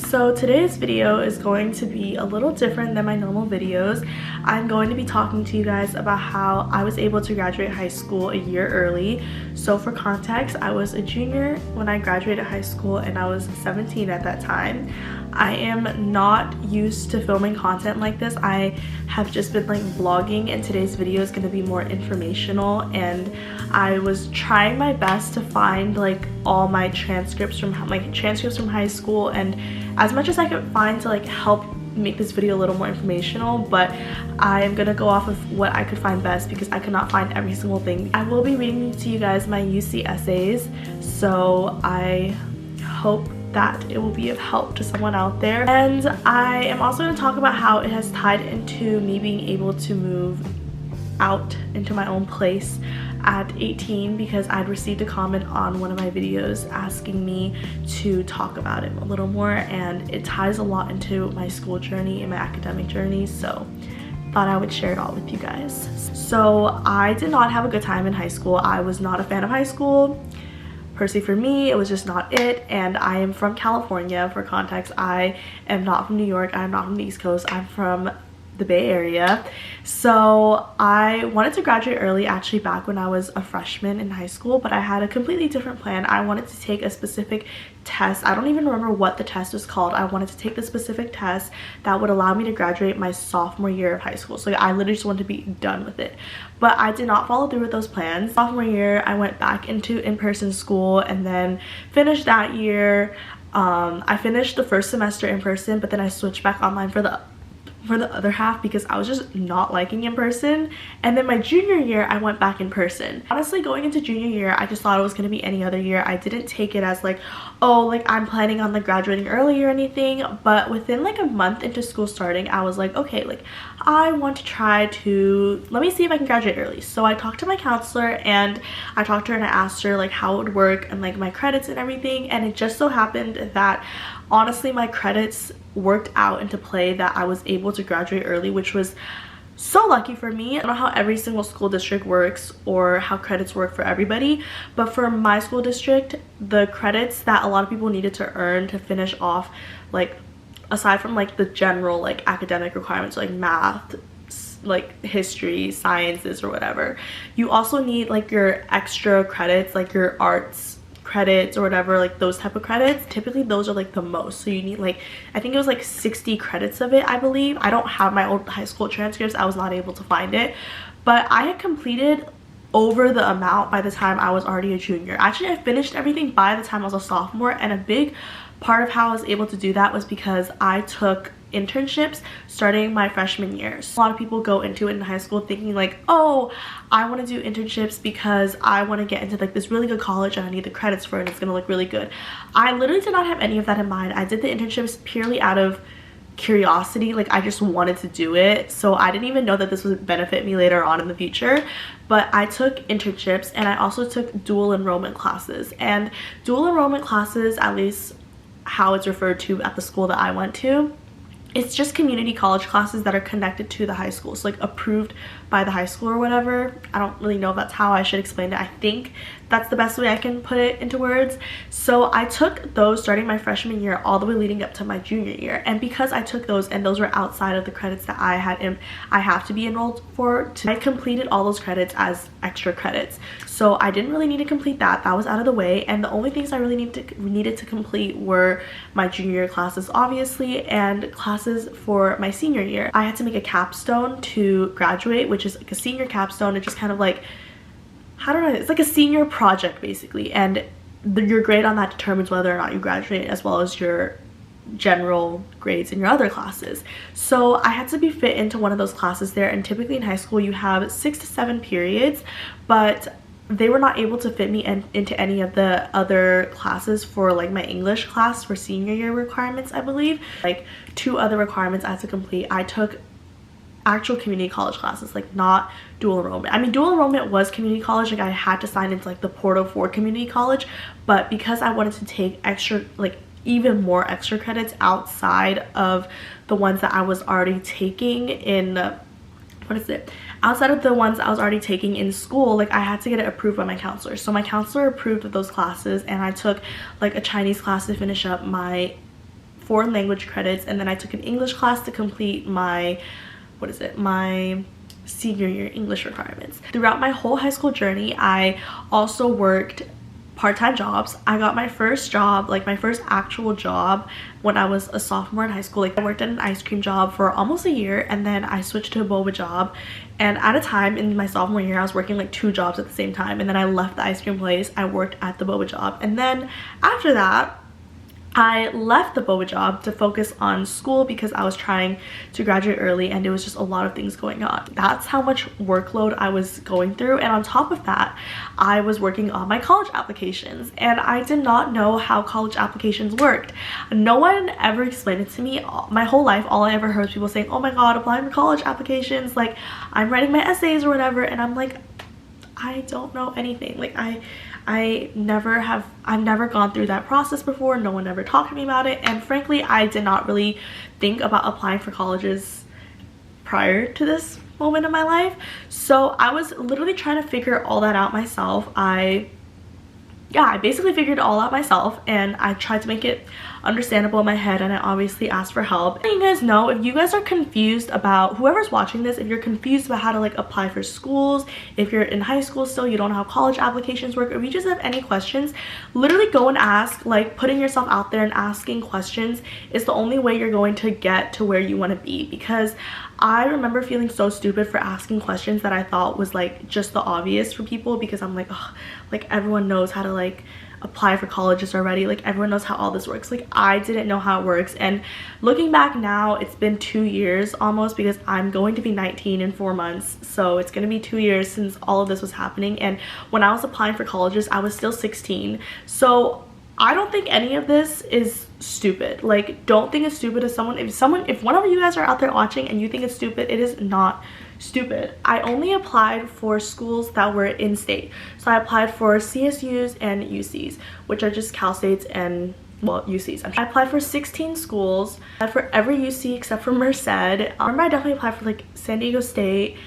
So today's video is going to be a little different than my normal videos. I'm going to be talking to you guys about how I was able to graduate high school a year early. So for context, I was a junior when I graduated high school and I was 17 at that time. I am not used to filming content like this. I have just been like vlogging, and today's video is going to be more informational, and I was trying my best to find like all my transcripts from high school and as much as I could find to like help make this video a little more informational, but I'm gonna go off of what I could find best because I could not find every single thing. I will be reading to you guys my UC essays, so I hope that it will be of help to someone out there. And I am also going to talk about how it has tied into me being able to move out into my own place at 18 because I'd received a comment on one of my videos asking me to talk about it a little more, and it ties a lot into my school journey and my academic journey, so thought I would share it all with you guys. So I did not have a good time in high school. I was not a fan of high school. Personally, for me, it was just not it, and I am from California. For context, I am not from New York. I'm not from the East Coast. I'm from the Bay Area. So I wanted to graduate early actually back when I was a freshman in high school, but I had a completely different plan. I wanted to take a specific test. I don't even remember what the test was called. I wanted to take the specific test that would allow me to graduate my sophomore year of high school. So I literally just wanted to be done with it, but I did not follow through with those plans. Sophomore year, I went back into in-person school and then finished that year. I finished the first semester in person, but then I switched back online for the other half because I was just not liking in person. And then my junior year, I went back in person. Honestly, going into junior year, I just thought it was going to be any other year. I didn't take it as like, oh, like I'm planning on like graduating early or anything. But within like a month into school starting, I was like, okay, like I want to try to, let me see if I can graduate early. So I talked to my counselor and I talked to her and I asked her like how it would work and like my credits and everything. And it just so happened that honestly my credits worked out into play that I was able to graduate early, which was so lucky for me. I don't know how every single school district works or how credits work for everybody, but for my school district, the credits that a lot of people needed to earn to finish off, like aside from like the general like academic requirements like math, like history, sciences or whatever, you also need like your extra credits, like your arts credits or whatever, like those type of credits. Typically those are like the most, so you need like, I think it was like 60 credits of it, I believe. I don't have my old high school transcripts, I was not able to find it, but I had completed over the amount by the time I was already a junior. Actually, I finished everything by the time I was a sophomore, and a big part of how I was able to do that was because I took internships starting my freshman year. So a lot of people go into it in high school thinking like, oh, I want to do internships because I want to get into like this really good college and I need the credits for it and it's gonna look really good. I literally did not have any of that in mind. I did the internships purely out of curiosity. Like I just wanted to do it, so I didn't even know that this would benefit me later on in the future. But I took internships and I also took dual enrollment classes, and dual enrollment classes, at least how it's referred to at the school that I went to, it's just community college classes that are connected to the high school, so like approved by the high school or whatever. I don't really know if that's how I should explain it. I think that's the best way I can put it into words. So I took those starting my freshman year all the way leading up to my junior year, and because I took those and those were outside of the credits that I have to be enrolled for, I completed all those credits as extra credits. So I didn't really need to complete that. That was out of the way, and the only things I really needed to complete were my junior year classes, obviously, and classes for my senior year. I had to make a capstone to graduate, which is like a senior capstone. It's just kind of like, how do I, it's like a senior project basically, and your grade on that determines whether or not you graduate, as well as your general grades in your other classes. So I had to be fit into one of those classes there, and typically in high school you have 6 to 7 periods, but they were not able to fit me into any of the other classes for like my English class for senior year requirements. I believe like 2 other requirements I had to complete. I took actual community college classes, like not dual enrollment. I mean, dual enrollment was community college, like I had to sign into like the portal for community college, but because I wanted to take extra, like even more extra credits outside of the ones that I was already taking in outside of the ones I was already taking in school, like I had to get it approved by my counselor. So my counselor approved of those classes, and I took like a Chinese class to finish up my foreign language credits, and then I took an English class to complete my, my senior year English requirements. Throughout my whole high school journey, I also worked part-time jobs. I got my first job, like my first actual job, when I was a sophomore in high school. Like I worked at an ice cream job for almost a year, and then I switched to a boba job. And at a time in my sophomore year, I was working like 2 jobs at the same time, and then I left the ice cream place. I worked at the boba job, and then after that I left the boba job to focus on school because I was trying to graduate early, and it was just a lot of things going on. That's how much workload I was going through. And on top of that, I was working on my college applications, and I did not know how college applications worked. No one ever explained it to me. My whole life, all I ever heard was people saying, oh my god, applying for college applications, like I'm writing my essays or whatever, and I'm like, I don't know anything. Like I've never gone through that process before. No one ever talked to me about it, and frankly I did not really think about applying for colleges prior to this moment in my life. So I was literally trying to figure all that out myself. I basically figured it all out myself, and I tried to make it understandable in my head, and I obviously asked for help. And you guys know, if you guys are confused about, whoever's watching this, if you're confused about how to like apply for schools, if you're in high school still, you don't know how college applications work, or if you just have any questions, literally go and ask. Like putting yourself out there and asking questions is the only way you're going to get to where you want to be. Because I remember feeling so stupid for asking questions that I thought was like just the obvious for people, because I'm like, oh, like everyone knows how to like apply for colleges already, like everyone knows how all this works. Like I didn't know how it works. And looking back now, it's been 2 years almost, because I'm going to be 19 in 4 months, so it's going to be 2 years since all of this was happening. And when I was applying for colleges, I was still 16. So I don't think any of this is stupid. Like, don't think it's stupid. If one of you guys are out there watching and you think it's stupid, it is not stupid. I only applied for schools that were in state. So I applied for CSUs and UCs, which are just Cal States and, well, UCs. I applied for 16 schools. I applied for every UC except for Merced. I remember I definitely applied for like San Diego State,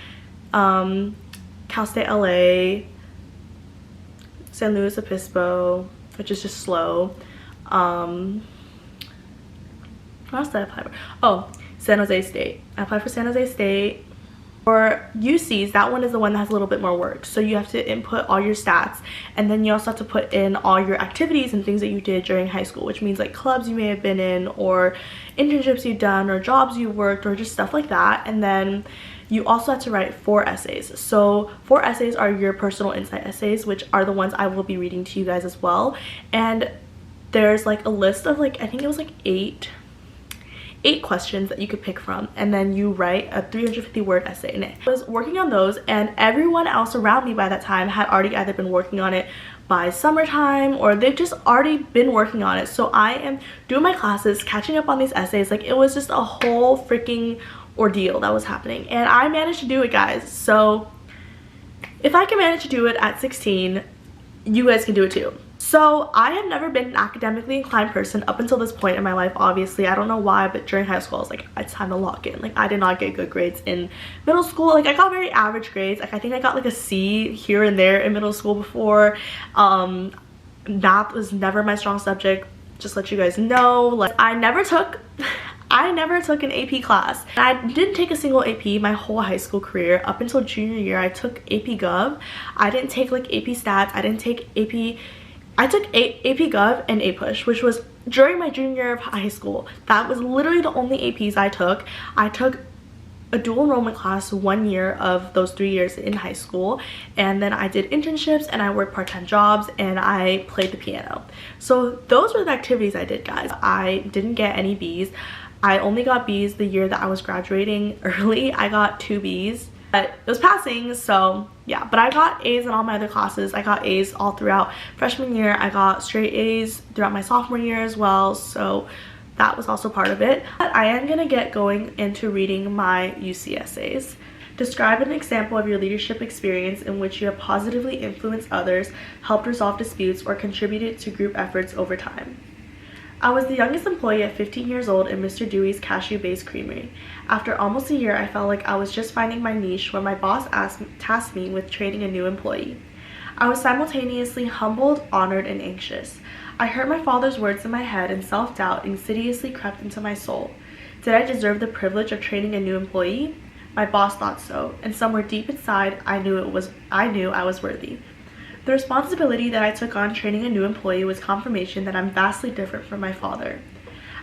Cal State LA, San Luis Obispo, which is just slow. What else did I apply for? Oh, San Jose State. I applied for San Jose State. For UCs, that one is the one that has a little bit more work. So you have to input all your stats, and then you also have to put in all your activities and things that you did during high school, which means like clubs you may have been in, or internships you've done, or jobs you worked, or just stuff like that. And then you also have to write 4 essays. So 4 essays are your personal insight essays, which are the ones I will be reading to you guys as well. And there's like a list of like, I think it was like 8 questions that you could pick from, and then you write a 350-word essay in it. I was working on those, and everyone else around me by that time had already either been working on it by summertime, or they've just already been working on it. So I am doing my classes, catching up on these essays. Like, it was just a whole freaking ordeal that was happening, and I managed to do it, guys. So if I can manage to do it at 16, you guys can do it too. So I have never been an academically inclined person up until this point in my life. Obviously, I don't know why, but during high school I was like, it's time to lock in. Like, I did not get good grades in middle school. Like, I got very average grades. Like, I think I got like a C here and there in middle school before. Math was never my strong subject, just let you guys know. Like, I never took an AP class. I didn't take a single AP my whole high school career. Up until junior year, I took AP Gov. I didn't take like AP Stats. I didn't take AP. I took AP Gov and APUSH, which was during my junior year of high school. That was literally the only APs I took. I took a dual enrollment class 1 year of those 3 years in high school, and then I did internships, and I worked part-time jobs, and I played the piano. So those were the activities I did, guys. I didn't get any Bs. I only got Bs the year that I was graduating early. I got 2 Bs, but it was passing, so yeah. But I got A's in all my other classes. I got A's all throughout freshman year. I got straight A's throughout my sophomore year as well, so that was also part of it. But I am gonna get going into reading my UC essays. Describe an example of your leadership experience in which you have positively influenced others, helped resolve disputes, or contributed to group efforts over time. I was the youngest employee at 15 years old in Mr. Dewey's cashew-based creamery. After almost a year, I felt like I was just finding my niche when my boss tasked me with training a new employee. I was simultaneously humbled, honored, and anxious. I heard my father's words in my head and self-doubt insidiously crept into my soul. Did I deserve the privilege of training a new employee? My boss thought so, and somewhere deep inside, I knew I was worthy. The responsibility that I took on training a new employee was confirmation that I'm vastly different from my father.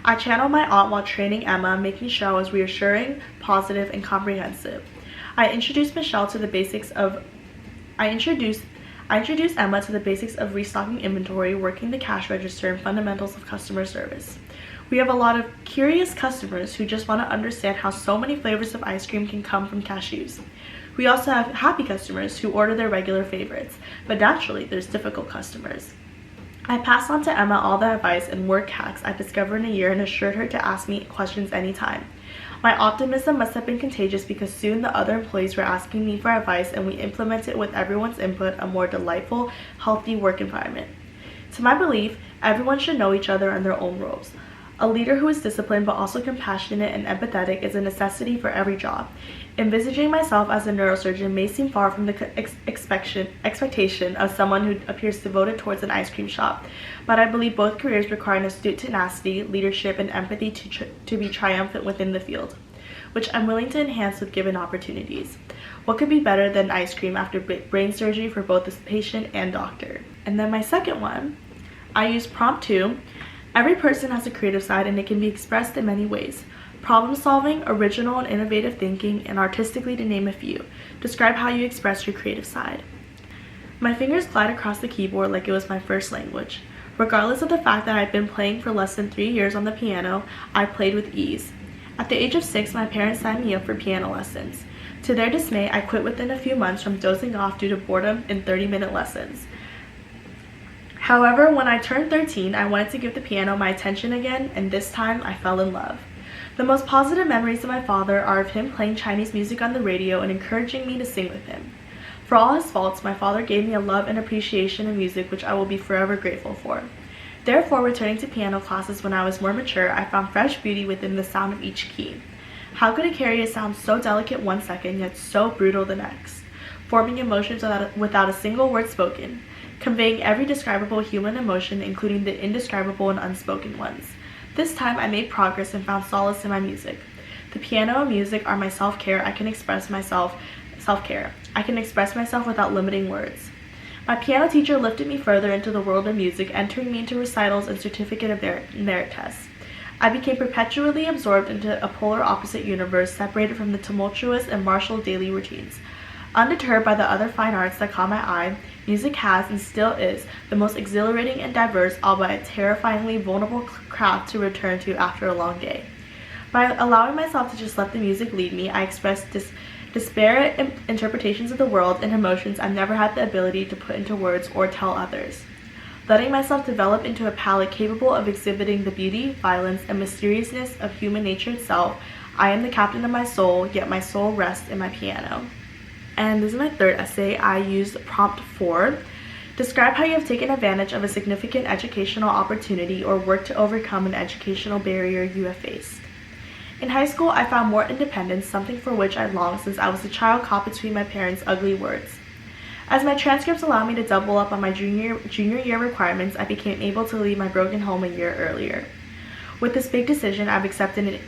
I channeled my aunt while training Emma, making sure I was reassuring, positive, and comprehensive. I introduced Emma to the basics of restocking inventory, working the cash register, and fundamentals of customer service. We have a lot of curious customers who just want to understand how so many flavors of ice cream can come from cashews. We also have happy customers who order their regular favorites, but naturally there's difficult customers. I passed on to Emma all the advice and work hacks I discovered in a year and assured her to ask me questions anytime. My optimism must have been contagious because soon the other employees were asking me for advice and we implemented with everyone's input a more delightful, healthy work environment. To my belief, everyone should know each other and their own roles. A leader who is disciplined but also compassionate and empathetic is a necessity for every job. Envisaging myself as a neurosurgeon may seem far from the expectation of someone who appears devoted towards an ice cream shop, but I believe both careers require an astute tenacity, leadership, and empathy to be triumphant within the field, which I'm willing to enhance with given opportunities. What could be better than ice cream after brain surgery for both the patient and doctor? And then my second one, I use prompt 2. Every person has a creative side and it can be expressed in many ways. Problem solving, original and innovative thinking, and artistically, to name a few. Describe how you express your creative side. My fingers glide across the keyboard like it was my first language. Regardless of the fact that I'd been playing for less than 3 years on the piano, I played with ease. At the age of 6, my parents signed me up for piano lessons. To their dismay, I quit within a few months from dozing off due to boredom in 30-minute lessons. However, when I turned 13, I wanted to give the piano my attention again, and this time I fell in love. The most positive memories of my father are of him playing Chinese music on the radio and encouraging me to sing with him. For all his faults, my father gave me a love and appreciation of music which I will be forever grateful for. Therefore, returning to piano classes when I was more mature, I found fresh beauty within the sound of each key. How could it carry a sound so delicate one second, yet so brutal the next, forming emotions without a single word spoken, conveying every describable human emotion, including the indescribable and unspoken ones. This time I made progress and found solace in my music. The piano and music are my self-care. I can express myself without limiting words. My piano teacher lifted me further into the world of music, entering me into recitals and certificate of merit tests. I became perpetually absorbed into a polar opposite universe, separated from the tumultuous and martial daily routines. Undeterred by the other fine arts that caught my eye, music has and still is the most exhilarating and diverse, albeit terrifyingly vulnerable craft to return to after a long day. By allowing myself to just let the music lead me, I expressed disparate interpretations of the world and emotions I've never had the ability to put into words or tell others. Letting myself develop into a palette capable of exhibiting the beauty, violence, and mysteriousness of human nature itself, I am the captain of my soul, yet my soul rests in my piano. And this is my third essay. I used prompt 4. Describe how you have taken advantage of a significant educational opportunity or worked to overcome an educational barrier you have faced. In high school, I found more independence, something for which I longed since I was a child caught between my parents' ugly words. As my transcripts allowed me to double up on my junior year requirements, I became able to leave my broken home a year earlier. With this big decision, I've accepted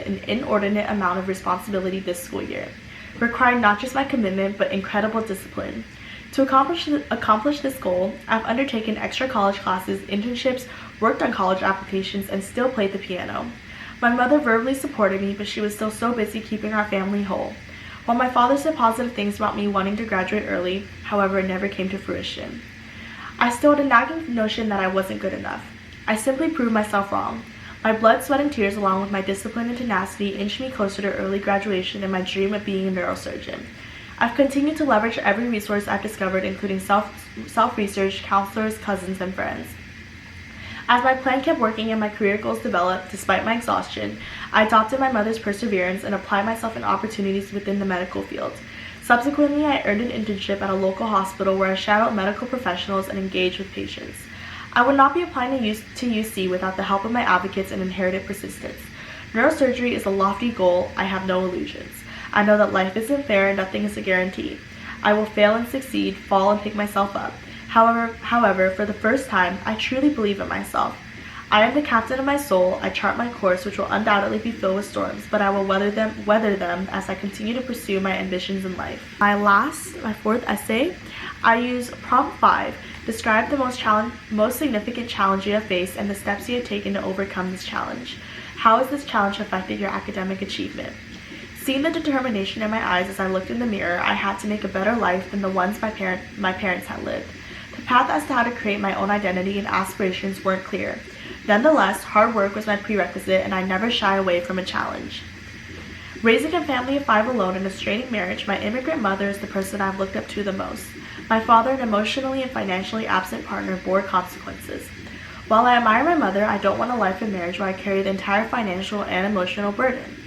an inordinate amount of responsibility this school year, requiring not just my commitment but incredible discipline. To accomplish this goal, I've undertaken extra college classes, internships, worked on college applications, and still played the piano. My mother verbally supported me, but she was still so busy keeping our family whole. While my father said positive things about me wanting to graduate early, however, it never came to fruition. I still had a nagging notion that I wasn't good enough. I simply proved myself wrong. My blood, sweat, and tears, along with my discipline and tenacity, inched me closer to early graduation and my dream of being a neurosurgeon. I've continued to leverage every resource I've discovered, including self-research, counselors, cousins, and friends. As my plan kept working and my career goals developed, despite my exhaustion, I adopted my mother's perseverance and applied myself in opportunities within the medical field. Subsequently, I earned an internship at a local hospital where I shadowed medical professionals and engaged with patients. I would not be applying to UC without the help of my advocates and inherited persistence. Neurosurgery is a lofty goal. I have no illusions. I know that life isn't fair and nothing is a guarantee. I will fail and succeed, fall and pick myself up. However, for the first time, I truly believe in myself. I am the captain of my soul. I chart my course, which will undoubtedly be filled with storms, but I will weather them as I continue to pursue my ambitions in life. My fourth essay, I use prompt 5. Describe the most significant challenge you have faced and the steps you have taken to overcome this challenge. How has this challenge affected your academic achievement? Seeing the determination in my eyes as I looked in the mirror, I had to make a better life than the ones my parents had lived. The path as to how to create my own identity and aspirations weren't clear. Nonetheless, hard work was my prerequisite, and I never shy away from a challenge. Raising a family of 5 alone in a straining marriage, my immigrant mother is the person I've looked up to the most. My father, an emotionally and financially absent partner, bore consequences. While I admire my mother, I don't want a life in marriage where I carry the entire financial and emotional burden.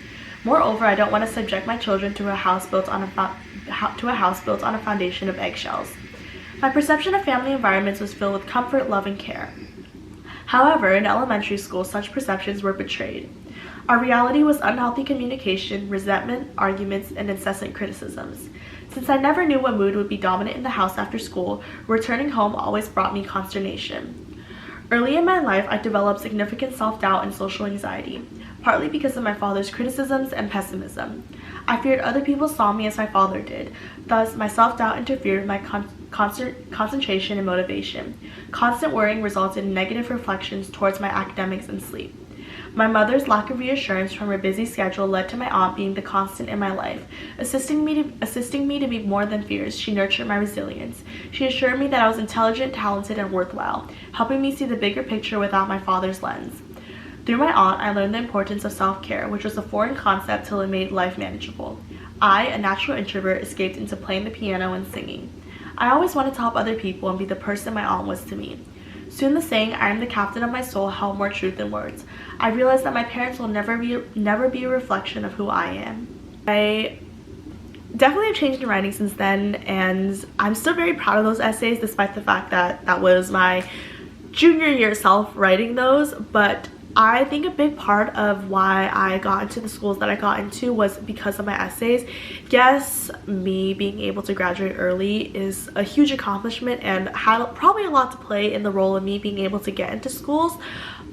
Moreover, I don't want to subject my children to a house built on a foundation of eggshells. My perception of family environments was filled with comfort, love, and care. However, in elementary school, such perceptions were betrayed. Our reality was unhealthy communication, resentment, arguments, and incessant criticisms. Since I never knew what mood would be dominant in the house after school, returning home always brought me consternation. Early in my life, I developed significant self-doubt and social anxiety, partly because of my father's criticisms and pessimism. I feared other people saw me as my father did. Thus, my self-doubt interfered with my concentration and motivation. Constant worrying resulted in negative reflections towards my academics and sleep. My mother's lack of reassurance from her busy schedule led to my aunt being the constant in my life. Assisting me to be more than fears, she nurtured my resilience. She assured me that I was intelligent, talented, and worthwhile, helping me see the bigger picture without my father's lens. Through my aunt, I learned the importance of self-care, which was a foreign concept till it made life manageable. I, a natural introvert, escaped into playing the piano and singing. I always wanted to help other people and be the person my aunt was to me. Soon the saying, "I am the captain of my soul," held more truth than words. I realized that my parents will never be a reflection of who I am. I definitely have changed in writing since then, and I'm still very proud of those essays despite the fact that that was my junior year self writing those. But I think a big part of why I got into the schools that I got into was because of my essays. Yes, me being able to graduate early is a huge accomplishment and had probably a lot to play in the role of me being able to get into schools.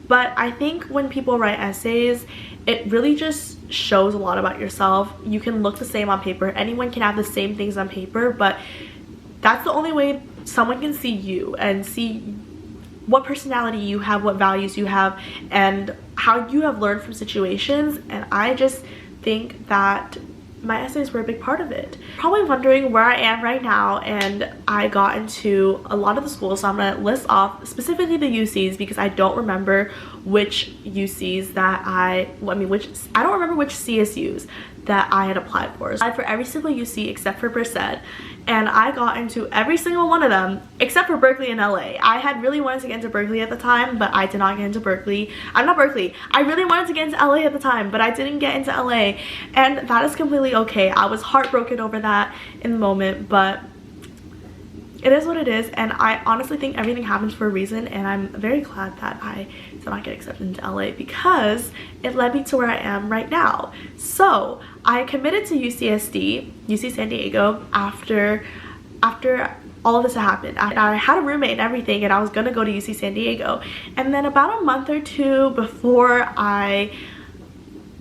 But I think when people write essays, it really just shows a lot about yourself. You can look the same on paper. Anyone can have the same things on paper, but that's the only way someone can see you and see what personality you have, what values you have, and how you have learned from situations. And I just think that my essays were a big part of it. Probably wondering where I am right now, and I got into a lot of the schools, so I'm gonna list off specifically the UCs because I don't remember which UCs that I don't remember which CSUs that I had applied for. So I applied for every single UC except for Merced, and I got into every single one of them except for Berkeley and LA. I had really wanted to get into Berkeley at the time, but I did not get into Berkeley. I really wanted to get into LA at the time, but I didn't get into LA, and that is completely okay. I was heartbroken over that in the moment, but it is what it is, and I honestly think everything happens for a reason, and I'm very glad that I did not get accepted into LA because it led me to where I am right now. So I committed to UC San Diego after all of this had happened. I had a roommate and everything, and I was gonna go to UC San Diego, and then about a month or two before I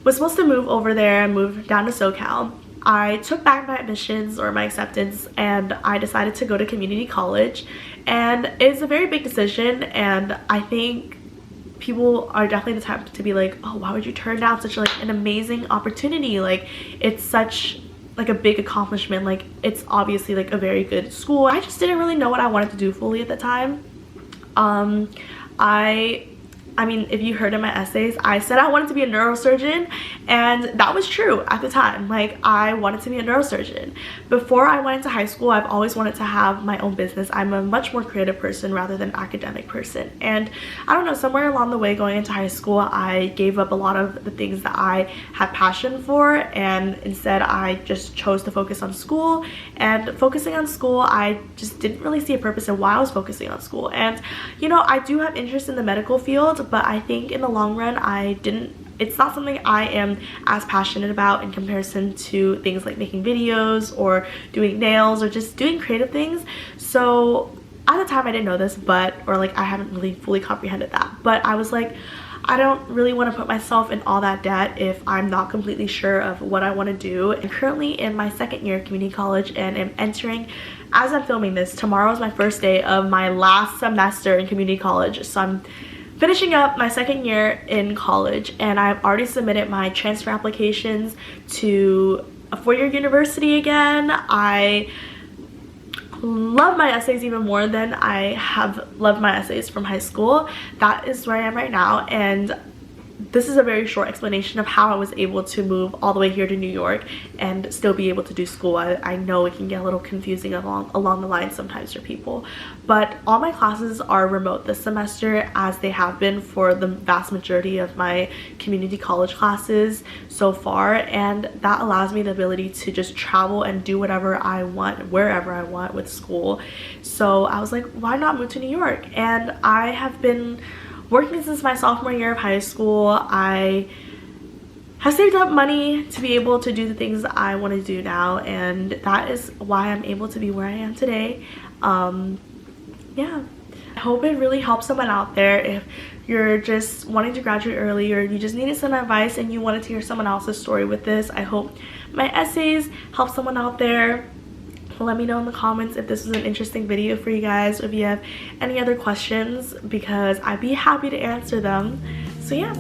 was supposed to move over there and move down to SoCal, I took back my admissions or my acceptance, and I decided to go to community college. And it's a very big decision, and I think people are definitely the type to be like, oh, why would you turn down such like an amazing opportunity? Like, it's such like a big accomplishment. Like, it's obviously like a very good school. I just didn't really know what I wanted to do fully at the time. I mean, if you heard in my essays, I said I wanted to be a neurosurgeon, and that was true at the time. Like, I wanted to be a neurosurgeon. Before I went into high school, I've always wanted to have my own business. I'm a much more creative person rather than academic person. And I don't know, somewhere along the way going into high school, I gave up a lot of the things that I had passion for, and instead I just chose to focus on school. And focusing on school, I just didn't really see a purpose in why I was focusing on school. And, you know, I do have interest in the medical field, but I think in the long run it's not something I am as passionate about in comparison to things like making videos or doing nails or just doing creative things. So at the time I didn't know this, or like I haven't really fully comprehended that, but I was like, I don't really want to put myself in all that debt if I'm not completely sure of what I want to do. I'm currently in my second year of community college and am entering, as I'm filming this, tomorrow is my first day of my last semester in community college. So I'm finishing up my second year in college, and I've already submitted my transfer applications to a four-year university again. I love my essays even more than I have loved my essays from high school. That is where I am right now, and this is a very short explanation of how I was able to move all the way here to New York and still be able to do school. I know it can get a little confusing along the line sometimes for people, but all my classes are remote this semester, as they have been for the vast majority of my community college classes so far, and that allows me the ability to just travel and do whatever I want wherever I want with school. So I was like, why not move to New York? And I have been working since my sophomore year of high school. I have saved up money to be able to do the things that I want to do now, and that is why I'm able to be where I am today. Yeah, I hope it really helps someone out there. If you're just wanting to graduate early, or you just needed some advice and you wanted to hear someone else's story with this, I hope my essays help someone out there. Let me know in the comments if this was an interesting video for you guys, or if you have any other questions, because I'd be happy to answer them. So yeah.